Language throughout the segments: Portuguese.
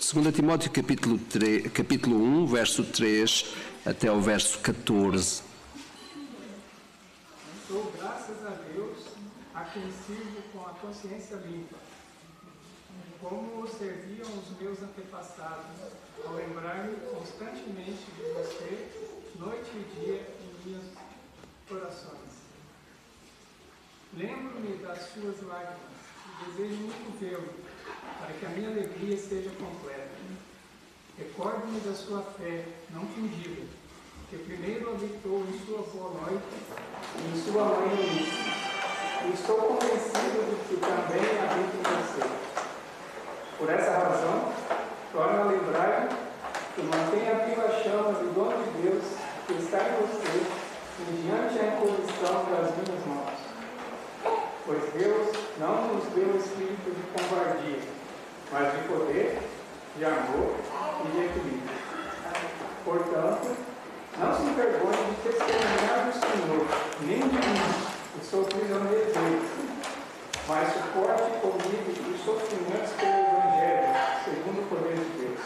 2 Timóteo capítulo 1, verso 3 até o verso 14. Dou graças a Deus, a quem sirvo com a consciência limpa, como serviam os meus antepassados, ao lembrar-me constantemente de você, noite e dia, em minhas orações. Lembro-me das suas lágrimas e desejo muito vê-lo, para que a minha alegria seja completa. Recordo-me da sua fé, não fingida, que primeiro habitou em sua avó Loite e em sua mãe Eunice. E estou convencido de que também habita em você. Por essa razão, torno a lembrar-me que mantenha viva a chama do dom de Deus que está em você, mediante a imposição das minhas mãos. Pois Deus não nos deu espírito de covardia, mas de poder, de amor e de equilíbrio. Portanto, não se envergonhe de testemunhar do Senhor, nem de mim, que sou prisioneiro dele, mas suporte comigo os sofrimentos pelo Evangelho, segundo o poder de Deus.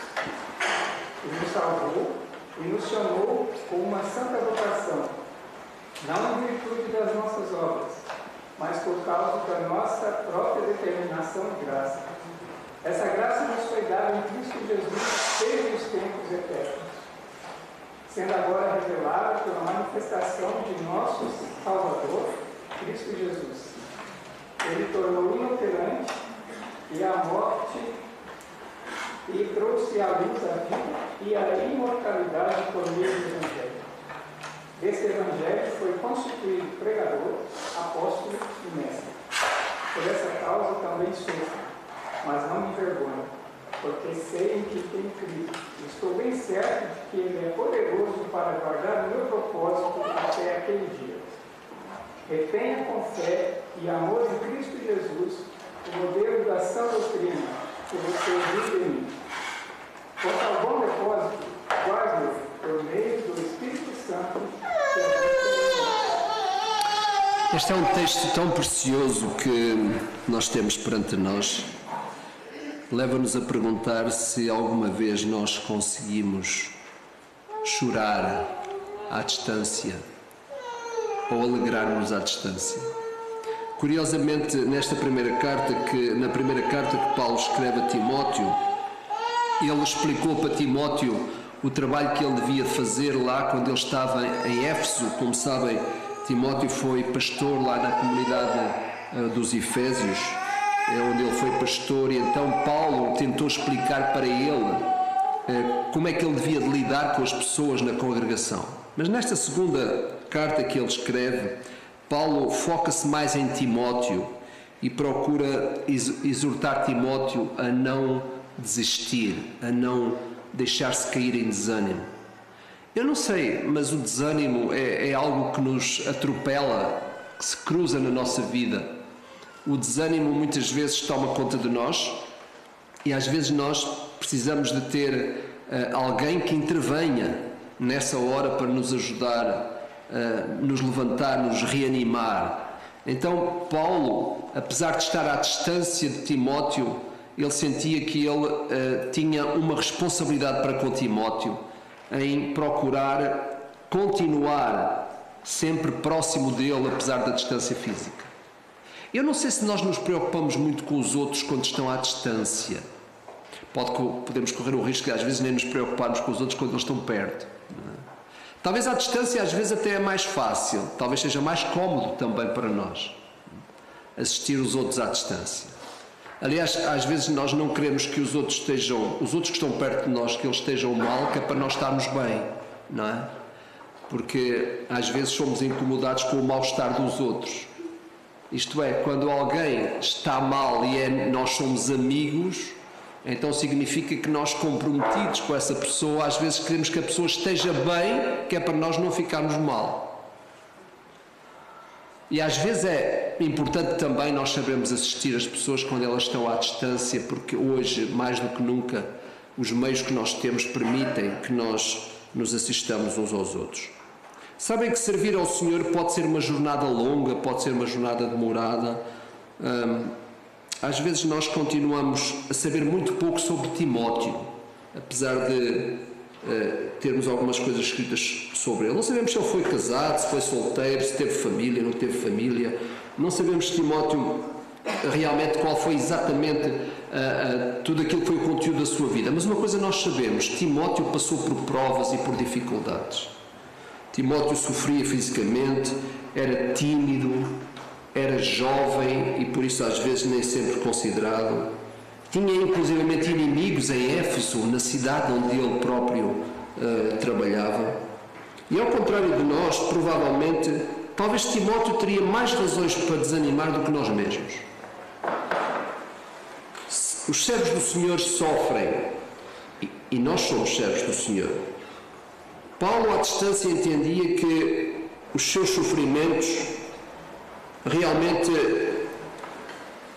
Ele nos salvou e nos chamou com uma santa vocação, não em virtude das nossas obras, mas por causa da nossa própria determinação e graça. Essa graça nos foi dada em Cristo Jesus desde os tempos eternos, sendo agora revelada pela manifestação de nosso Salvador, Cristo Jesus. Ele tornou inoperante e a morte e trouxe à luz a vida e a imortalidade por meio do Evangelho. Esse Evangelho foi constituído pregador, apóstolo e mestre. Por essa causa também sofro, mas não me envergonho, porque sei em que tenho crido. Estou bem certo de que Ele é poderoso para guardar o meu propósito até aquele dia. Retenha com fé e amor em Cristo Jesus o modelo da sã doutrina que você ouviu de mim. Quanto ao bom depósito, guarde-o por meio do Espírito Santo que Este é um texto tão precioso que nós temos perante nós. Leva-nos a perguntar se alguma vez nós conseguimos chorar à distância ou alegrar-nos à distância. Curiosamente, na primeira carta que Paulo escreve a Timóteo, ele explicou para Timóteo o trabalho que ele devia fazer lá quando ele estava em Éfeso. Como sabem, Timóteo foi pastor lá na comunidade dos Efésios, onde ele foi pastor, e então Paulo tentou explicar para ele como é que ele devia de lidar com as pessoas na congregação. Mas nesta segunda carta que ele escreve, Paulo foca-se mais em Timóteo e procura exortar Timóteo a não desistir, a não deixar-se cair em desânimo. Eu não sei, mas o desânimo é algo que nos atropela, que se cruza na nossa vida. O desânimo muitas vezes toma conta de nós e às vezes nós precisamos de ter alguém que intervenha nessa hora para nos ajudar, nos levantar, nos reanimar. Então Paulo, apesar de estar à distância de Timóteo, ele sentia que ele tinha uma responsabilidade para com Timóteo em procurar continuar sempre próximo dele, apesar da distância física. Eu não sei se nós nos preocupamos muito com os outros quando estão à distância. Podemos correr o risco de às vezes nem nos preocuparmos com os outros quando eles estão perto. Talvez à distância às vezes até é mais fácil, talvez seja mais cómodo também para nós assistir os outros à distância. Aliás, às vezes nós não queremos que os outros que estão perto de nós, que eles estejam mal, que é para nós estarmos bem, não é? Porque às vezes somos incomodados com o mal-estar dos outros. Isto é, quando alguém está mal e nós somos amigos, então significa que nós, comprometidos com essa pessoa, às vezes queremos que a pessoa esteja bem, que é para nós não ficarmos mal. E às vezes é importante também nós sabermos assistir as pessoas quando elas estão à distância, porque hoje, mais do que nunca, os meios que nós temos permitem que nós nos assistamos uns aos outros. Sabem que servir ao Senhor pode ser uma jornada longa, pode ser uma jornada demorada. às vezes nós continuamos a saber muito pouco sobre Timóteo, apesar de termos algumas coisas escritas sobre ele. Não sabemos se ele foi casado, se foi solteiro, se teve família, não teve família. Não sabemos se Timóteo realmente qual foi exatamente tudo aquilo que foi o conteúdo da sua vida. Mas uma coisa nós sabemos: Timóteo passou por provas e por dificuldades. Timóteo sofria fisicamente, era tímido, era jovem e por isso às vezes nem sempre considerado. Tinha inclusivamente inimigos em Éfeso, na cidade onde ele próprio trabalhava. E ao contrário de nós, provavelmente, talvez Timóteo teria mais razões para desanimar do que nós mesmos. Os servos do Senhor sofrem e nós somos servos do Senhor. Paulo, à distância, entendia que os seus sofrimentos realmente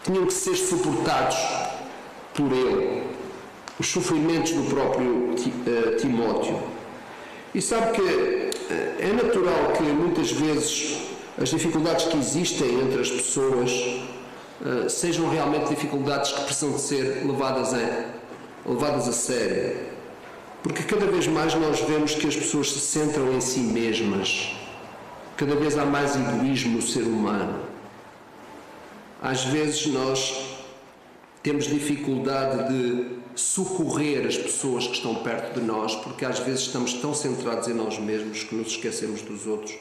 tinham que ser suportados por ele, os sofrimentos do próprio Timóteo. E sabe que é natural que muitas vezes as dificuldades que existem entre as pessoas sejam realmente dificuldades que precisam de ser levadas a sério. Porque cada vez mais nós vemos que as pessoas se centram em si mesmas. Cada vez há mais egoísmo no ser humano. Às vezes nós temos dificuldade de socorrer as pessoas que estão perto de nós, porque às vezes estamos tão centrados em nós mesmos que nos esquecemos dos outros.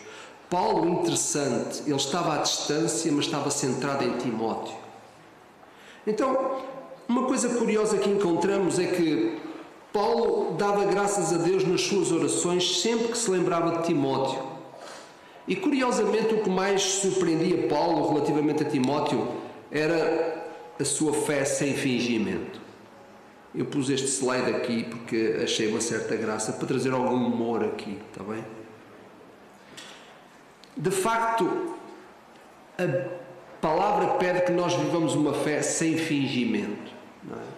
Paulo, interessante, ele estava à distância, mas estava centrado em Timóteo. Então, uma coisa curiosa que encontramos é que Paulo dava graças a Deus nas suas orações sempre que se lembrava de Timóteo. E curiosamente o que mais surpreendia Paulo relativamente a Timóteo era a sua fé sem fingimento. Eu pus este slide aqui porque achei uma certa graça, para trazer algum humor aqui, está bem? De facto, a palavra pede que nós vivamos uma fé sem fingimento, não é?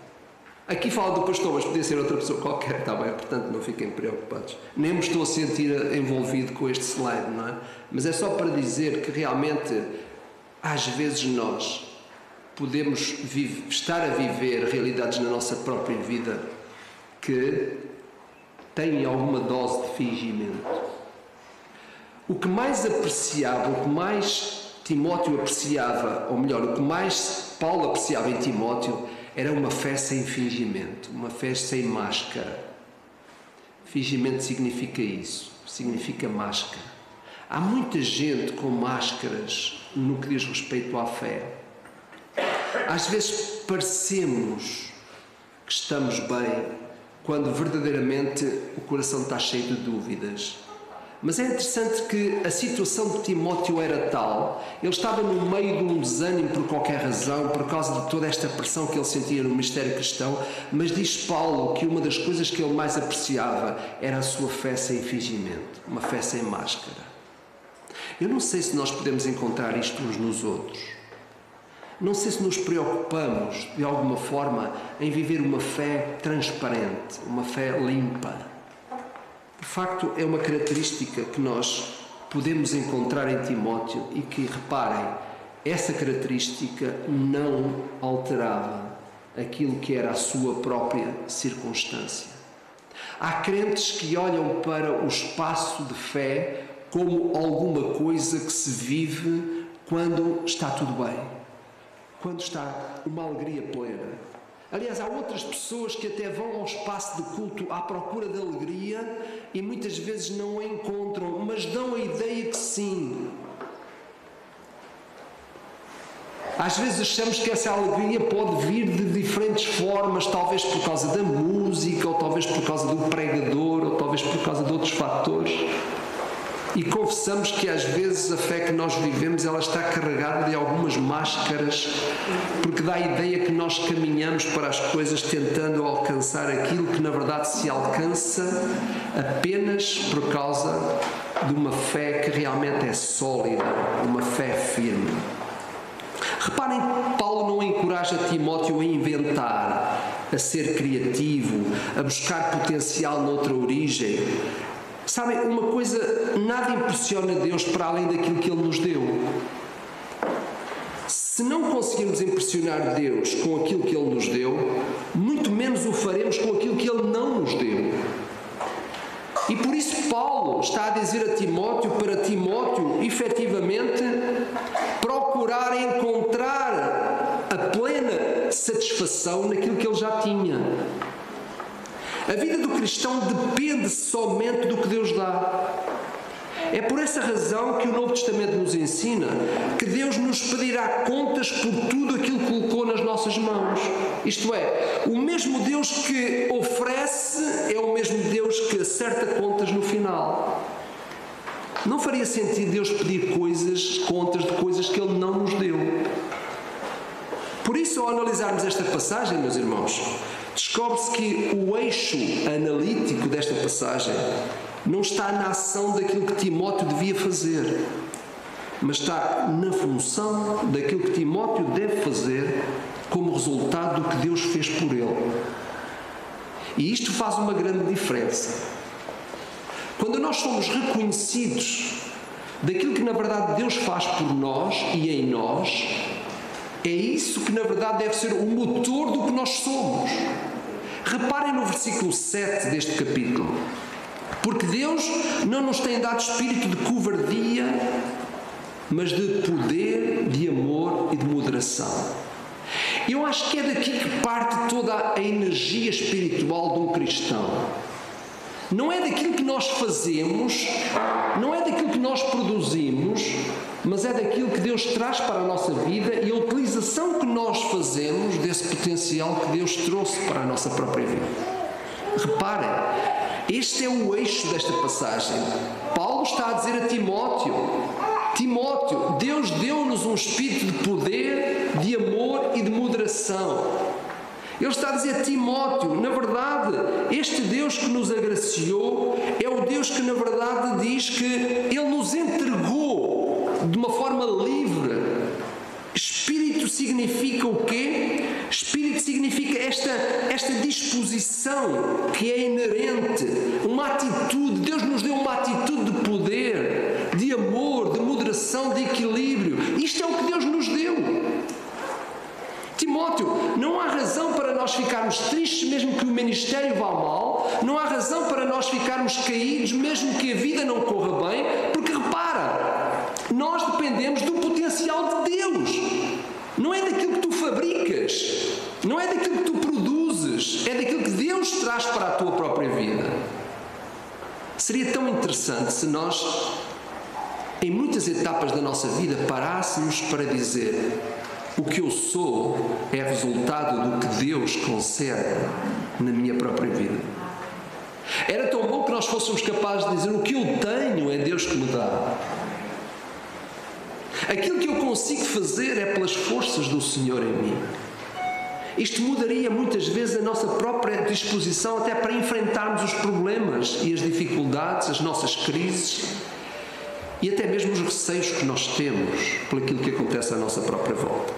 Aqui fala do pastor, mas podia ser outra pessoa qualquer, está bem? Portanto, não fiquem preocupados. Nem me estou a sentir envolvido com este slide, não é? Mas é só para dizer que realmente, às vezes nós podemos estar a viver realidades na nossa própria vida que têm alguma dose de fingimento. O que mais apreciava, o que mais Timóteo apreciava, ou melhor, o que mais Paulo apreciava em Timóteo, era uma fé sem fingimento, uma fé sem máscara. Fingimento significa isso, significa máscara. Há muita gente com máscaras no que diz respeito à fé. Às vezes parecemos que estamos bem, quando verdadeiramente o coração está cheio de dúvidas. Mas é interessante que a situação de Timóteo era tal, ele estava no meio de um desânimo por qualquer razão, por causa de toda esta pressão que ele sentia no ministério cristão, mas diz Paulo que uma das coisas que ele mais apreciava era a sua fé sem fingimento, uma fé sem máscara. Eu não sei se nós podemos encontrar isto uns nos outros. Não sei se nos preocupamos, de alguma forma, em viver uma fé transparente, uma fé limpa. De facto, é uma característica que nós podemos encontrar em Timóteo e que, reparem, essa característica não alterava aquilo que era a sua própria circunstância. Há crentes que olham para o espaço de fé como alguma coisa que se vive quando está tudo bem, quando está uma alegria plena. Aliás, há outras pessoas que até vão ao espaço de culto à procura de alegria e muitas vezes não a encontram, mas dão a ideia que sim. Às vezes achamos que essa alegria pode vir de diferentes formas, talvez por causa da música, ou talvez por causa do pregador, ou talvez por causa de outros fatores. E confessamos que às vezes a fé que nós vivemos, ela está carregada de algumas máscaras, porque dá a ideia que nós caminhamos para as coisas tentando alcançar aquilo que na verdade se alcança apenas por causa de uma fé que realmente é sólida, uma fé firme. Reparem, Paulo não encoraja Timóteo a inventar, a ser criativo, a buscar potencial noutra origem. Sabem, uma coisa, nada impressiona Deus para além daquilo que Ele nos deu. Se não conseguirmos impressionar Deus com aquilo que Ele nos deu, muito menos o faremos com aquilo que Ele não nos deu. E por isso Paulo está a dizer a Timóteo, para Timóteo, efetivamente, procurar encontrar a plena satisfação naquilo que ele já tinha. A vida do cristão depende somente do que Deus dá. É por essa razão que o Novo Testamento nos ensina que Deus nos pedirá contas por tudo aquilo que colocou nas nossas mãos. Isto é, o mesmo Deus que oferece é o mesmo Deus que acerta contas no final. Não faria sentido Deus pedir contas de coisas que Ele não nos deu. Por isso, ao analisarmos esta passagem, meus irmãos, descobre-se que o eixo analítico desta passagem não está na ação daquilo que Timóteo devia fazer, mas está na função daquilo que Timóteo deve fazer como resultado do que Deus fez por ele. E isto faz uma grande diferença. Quando nós somos reconhecidos daquilo que na verdade Deus faz por nós e em nós, é isso que na verdade deve ser o motor do que nós somos. Reparem no versículo 7 deste capítulo. Porque Deus não nos tem dado espírito de covardia, mas de poder, de amor e de moderação. Eu acho que é daqui que parte toda a energia espiritual de um cristão. Não é daquilo que nós fazemos, não é daquilo que nós produzimos, mas é daquilo que Deus traz para a nossa vida e a utilização que nós fazemos desse potencial que Deus trouxe para a nossa própria vida. Reparem, este é o eixo desta passagem. Paulo está a dizer a Timóteo, Deus deu-nos um espírito de poder, de amor e de moderação. Ele está a dizer a Timóteo, na verdade, este Deus que nos agraciou é o Deus que na verdade diz que Ele nos entregou de uma forma livre. Espírito significa o quê? Espírito significa esta disposição que é inerente, uma atitude. Deus nos deu uma atitude de poder, de amor, de moderação, de equilíbrio. Isto é o que Deus nos deu. Timóteo, não há razão para nós ficarmos tristes mesmo que o ministério vá mal, não há razão para nós ficarmos caídos mesmo que a vida não corra bem, porque repara, nós dependemos do potencial de Deus, não é daquilo que tu fabricas, não é daquilo que tu produzes, é daquilo que Deus traz para a tua própria vida. Seria tão interessante se nós, em muitas etapas da nossa vida, parássemos para dizer: o que eu sou é resultado do que Deus concede na minha própria vida. Era tão bom que nós fôssemos capazes de dizer: o que eu tenho é Deus que me dá. Aquilo que eu consigo fazer é pelas forças do Senhor em mim. Isto mudaria muitas vezes a nossa própria disposição até para enfrentarmos os problemas e as dificuldades, as nossas crises e até mesmo os receios que nós temos por aquilo que acontece à nossa própria volta.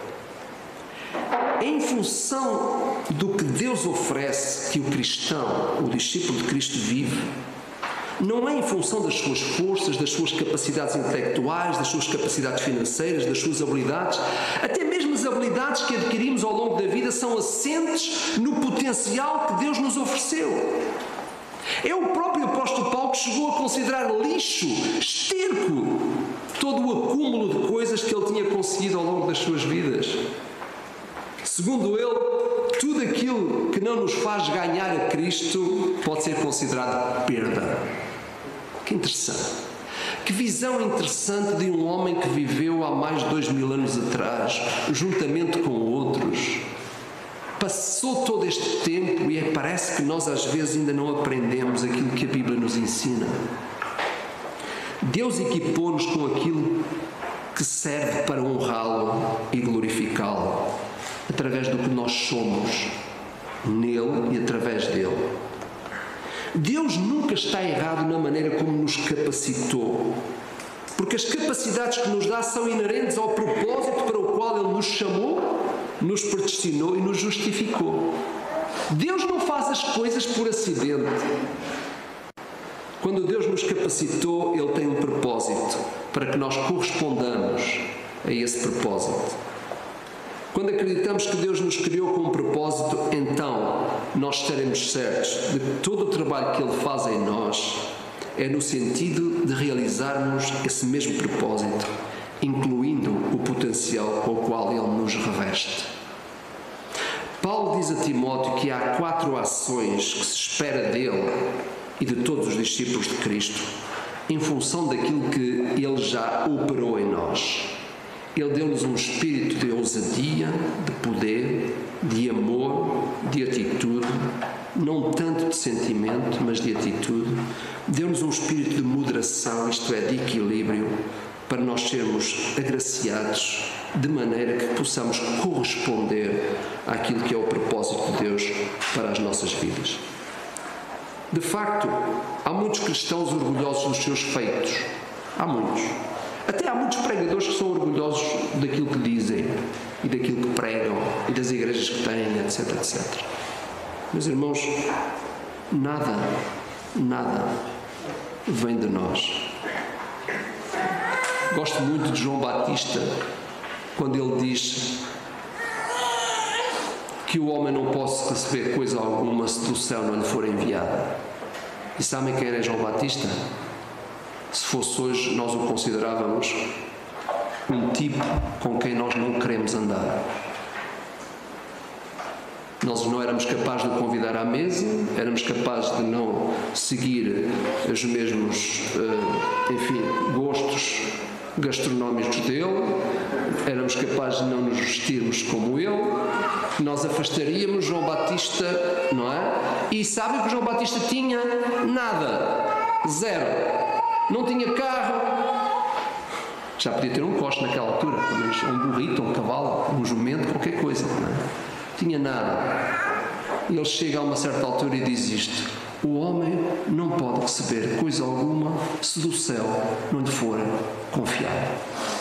Em função do que Deus oferece que o cristão, o discípulo de Cristo vive, não é em função das suas forças, das suas capacidades intelectuais, das suas capacidades financeiras, das suas habilidades, até mesmo as habilidades que adquirimos ao longo da vida são assentes no potencial que Deus nos ofereceu. É o próprio apóstolo Paulo que chegou a considerar lixo, esterco, todo o acúmulo de coisas que ele tinha conseguido ao longo das suas vidas. Segundo ele, tudo aquilo que não nos faz ganhar a Cristo pode ser considerado perda. Que interessante. Que visão interessante de um homem que viveu há mais de 2000 anos atrás, juntamente com outros. Passou todo este tempo e parece que nós às vezes ainda não aprendemos aquilo que a Bíblia nos ensina. Deus equipou-nos com aquilo que serve para honrá-lo e glorificá-lo, através do que nós somos nele e através dele. Deus nunca está errado na maneira como nos capacitou, porque as capacidades que nos dá são inerentes ao propósito para o qual Ele nos chamou, nos predestinou e nos justificou. Deus não faz as coisas por acidente. Quando Deus nos capacitou, Ele tem um propósito para que nós correspondamos a esse propósito. Quando acreditamos que Deus nos criou com um propósito, então nós estaremos certos de que todo o trabalho que Ele faz em nós é no sentido de realizarmos esse mesmo propósito, incluindo o potencial com o qual Ele nos reveste. Paulo diz a Timóteo que há 4 ações que se espera dele e de todos os discípulos de Cristo, em função daquilo que Ele já operou em nós. Ele deu-nos um espírito de ousadia, de poder, de amor, de atitude, não tanto de sentimento, mas de atitude. Deu-nos um espírito de moderação, isto é, de equilíbrio, para nós sermos agraciados de maneira que possamos corresponder àquilo que é o propósito de Deus para as nossas vidas. De facto, há muitos cristãos orgulhosos dos seus feitos. Há muitos. Até há muitos pregadores que são orgulhosos daquilo que dizem e daquilo que pregam e das igrejas que têm, etc, etc. Meus irmãos, nada vem de nós. Gosto muito de João Batista quando ele diz que o homem não pode receber coisa alguma se do céu não lhe for enviada. E sabem quem era João Batista? Se fosse hoje, nós o considerávamos um tipo com quem nós não queremos andar. Nós não éramos capazes de o convidar à mesa, éramos capazes de não seguir os mesmos, gostos gastronómicos dele, éramos capazes de não nos vestirmos como ele, nós afastaríamos João Batista, não é? E sabem que João Batista tinha? Nada. Zero. Não tinha carro. Já podia ter um coche naquela altura, pelo menos um burrito, um cavalo, um jumento, qualquer coisa, não é? Tinha nada. E ele chega a uma certa altura e diz isto: o homem não pode receber coisa alguma se do céu não lhe for confiado.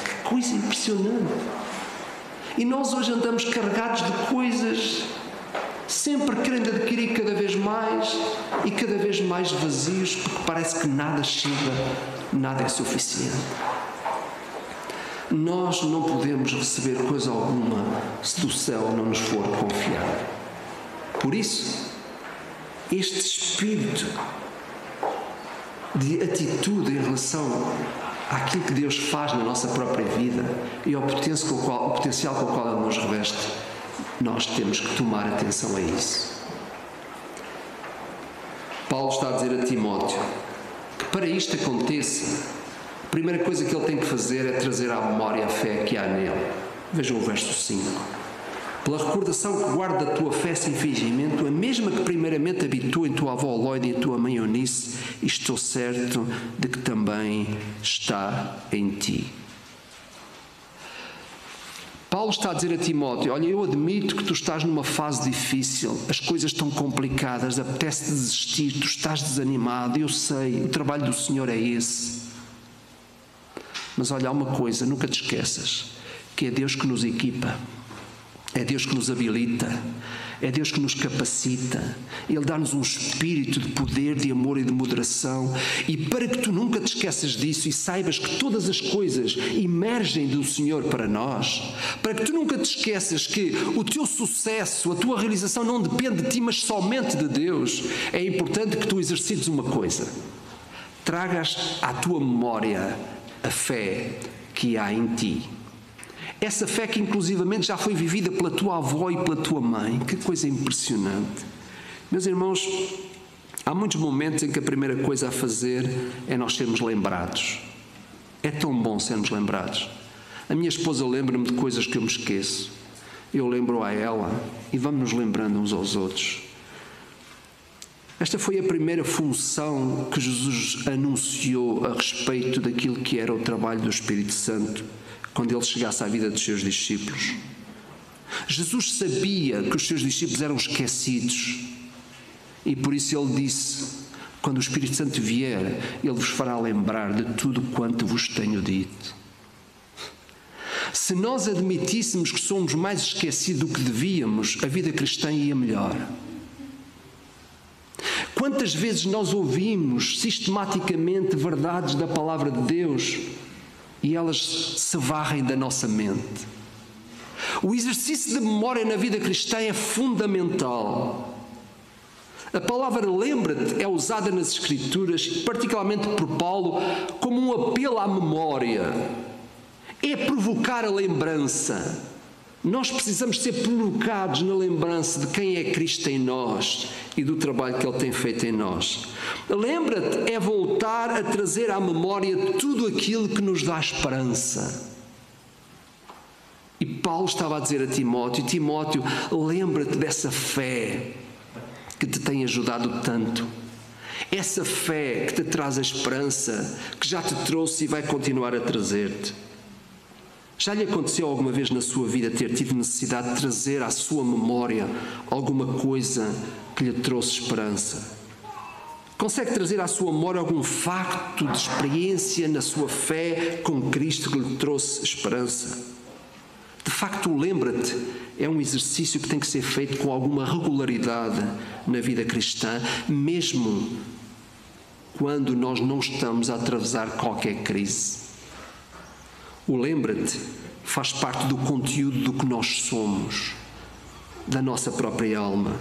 Que coisa impressionante! E nós hoje andamos carregados de coisas, sempre querendo adquirir cada vez mais e cada vez mais vazios, porque parece que nada chega, nada é suficiente. Nós não podemos receber coisa alguma se do céu não nos for confiado. Por isso, este espírito de atitude em relação àquilo que Deus faz na nossa própria vida e ao potencial com o qual Ele nos reveste, nós temos que tomar atenção a isso. Paulo está a dizer a Timóteo que para isto aconteça, a primeira coisa que ele tem que fazer é trazer à memória a fé que há nele. Vejam o verso 5. Pela recordação que guarda da tua fé sem fingimento, a mesma que primeiramente habitou em tua avó Loide e em tua mãe Eunice, e estou certo de que também está em ti. Paulo está a dizer a Timóteo: olha, eu admito que tu estás numa fase difícil, as coisas estão complicadas, apetece desistir, tu estás desanimado, eu sei, o trabalho do Senhor é esse. Mas olha, há uma coisa, nunca te esqueças, que é Deus que nos equipa, é Deus que nos habilita, é Deus que nos capacita. Ele dá-nos um espírito de poder, de amor e de moderação. E para que tu nunca te esqueças disso e saibas que todas as coisas emergem do Senhor para nós, para que tu nunca te esqueças que o teu sucesso, a tua realização não depende de ti, mas somente de Deus, é importante que tu exercites uma coisa: tragas à tua memória a fé que há em ti. Essa fé que inclusivamente já foi vivida pela tua avó e pela tua mãe. Que coisa impressionante. Meus irmãos, há muitos momentos em que a primeira coisa a fazer é nós sermos lembrados. É tão bom sermos lembrados. A minha esposa lembra-me de coisas que eu me esqueço. Eu lembro a ela e vamos nos lembrando uns aos outros. Esta foi a primeira função que Jesus anunciou a respeito daquilo que era o trabalho do Espírito Santo quando ele chegasse à vida dos seus discípulos. Jesus sabia que os seus discípulos eram esquecidos e por isso ele disse: quando o Espírito Santo vier, ele vos fará lembrar de tudo quanto vos tenho dito. Se nós admitíssemos que somos mais esquecidos do que devíamos, a vida cristã ia melhor. Quantas vezes nós ouvimos sistematicamente verdades da palavra de Deus e elas se varrem da nossa mente? O exercício de memória na vida cristã é fundamental. A palavra lembra-te é usada nas Escrituras, particularmente por Paulo, como um apelo à memória. É provocar a lembrança. Nós precisamos ser provocados na lembrança de quem é Cristo em nós e do trabalho que Ele tem feito em nós. Lembra-te é voltar a trazer à memória tudo aquilo que nos dá esperança. E Paulo estava a dizer a Timóteo: Timóteo, lembra-te dessa fé que te tem ajudado tanto. Essa fé que te traz a esperança, que já te trouxe e vai continuar a trazer-te. Já lhe aconteceu alguma vez na sua vida ter tido necessidade de trazer à sua memória alguma coisa que lhe trouxe esperança? Consegue trazer à sua memória algum facto de experiência na sua fé com Cristo que lhe trouxe esperança? De facto, lembra-te, é um exercício que tem que ser feito com alguma regularidade na vida cristã, mesmo quando nós não estamos a atravessar qualquer crise. O lembra-te faz parte do conteúdo do que nós somos, da nossa própria alma.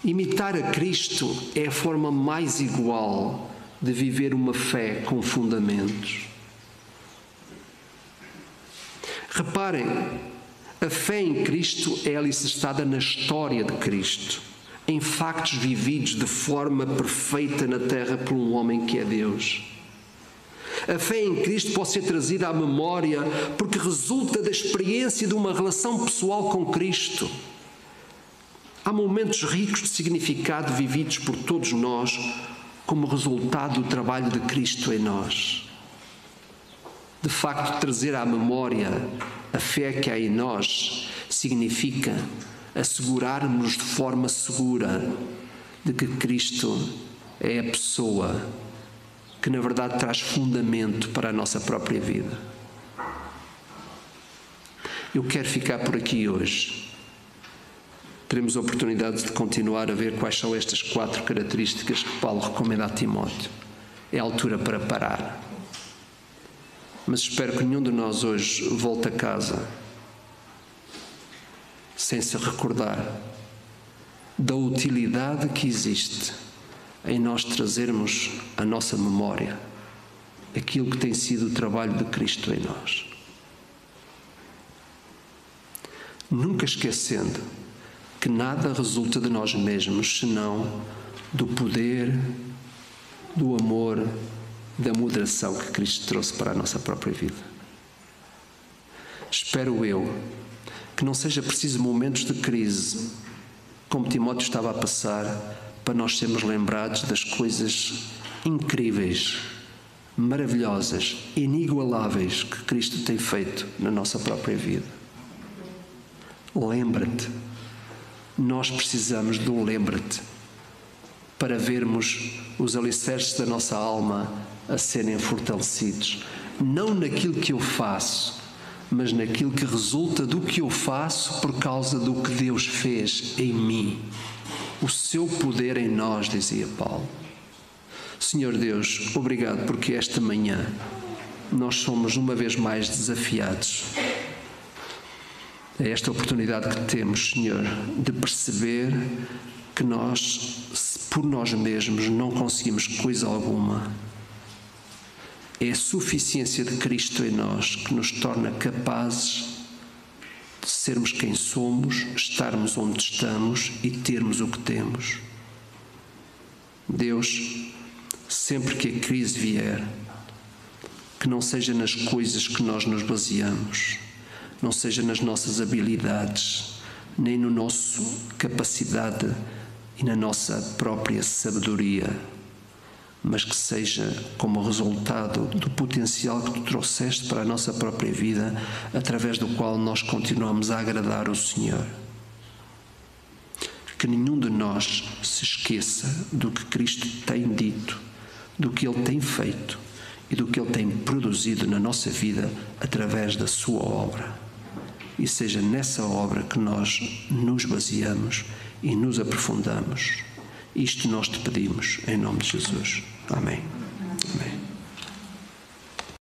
Imitar a Cristo é a forma mais igual de viver uma fé com fundamentos. Reparem, a fé em Cristo é alicerçada na história de Cristo, em factos vividos de forma perfeita na terra por um homem que é Deus. A fé em Cristo pode ser trazida à memória porque resulta da experiência de uma relação pessoal com Cristo. Há momentos ricos de significado vividos por todos nós como resultado do trabalho de Cristo em nós. De facto, trazer à memória a fé que há em nós significa assegurar-nos de forma segura de que Cristo é a pessoa que na verdade traz fundamento para a nossa própria vida. Eu quero ficar por aqui hoje. Teremos a oportunidade de continuar a ver quais são estas 4 características que Paulo recomenda a Timóteo. É a altura para parar. Mas espero que nenhum de nós hoje volte a casa sem se recordar da utilidade que existe em nós trazermos à nossa memória aquilo que tem sido o trabalho de Cristo em nós. Nunca esquecendo que nada resulta de nós mesmos, senão do poder, do amor, da moderação que Cristo trouxe para a nossa própria vida. Espero eu que não seja preciso momentos de crise, como Timóteo estava a passar, para nós sermos lembrados das coisas incríveis, maravilhosas, inigualáveis que Cristo tem feito na nossa própria vida. Lembra-te. Nós precisamos de um lembra-te para vermos os alicerces da nossa alma a serem fortalecidos. Não naquilo que eu faço, mas naquilo que resulta do que eu faço por causa do que Deus fez em mim. O seu poder em nós, dizia Paulo. Senhor Deus, obrigado porque esta manhã nós somos uma vez mais desafiados a esta oportunidade que temos, Senhor, de perceber que nós, por nós mesmos, não conseguimos coisa alguma. É a suficiência de Cristo em nós que nos torna capazes de sermos quem somos, estarmos onde estamos e termos o que temos. Deus, sempre que a crise vier, que não seja nas coisas que nós nos baseamos, não seja nas nossas habilidades, nem na nossa capacidade e na nossa própria sabedoria, mas que seja como resultado do potencial que Tu trouxeste para a nossa própria vida, através do qual nós continuamos a agradar o Senhor. Que nenhum de nós se esqueça do que Cristo tem dito, do que Ele tem feito e do que Ele tem produzido na nossa vida através da Sua obra. E seja nessa obra que nós nos baseamos e nos aprofundamos. Isto nós Te pedimos, em nome de Jesus. Amém. Amém.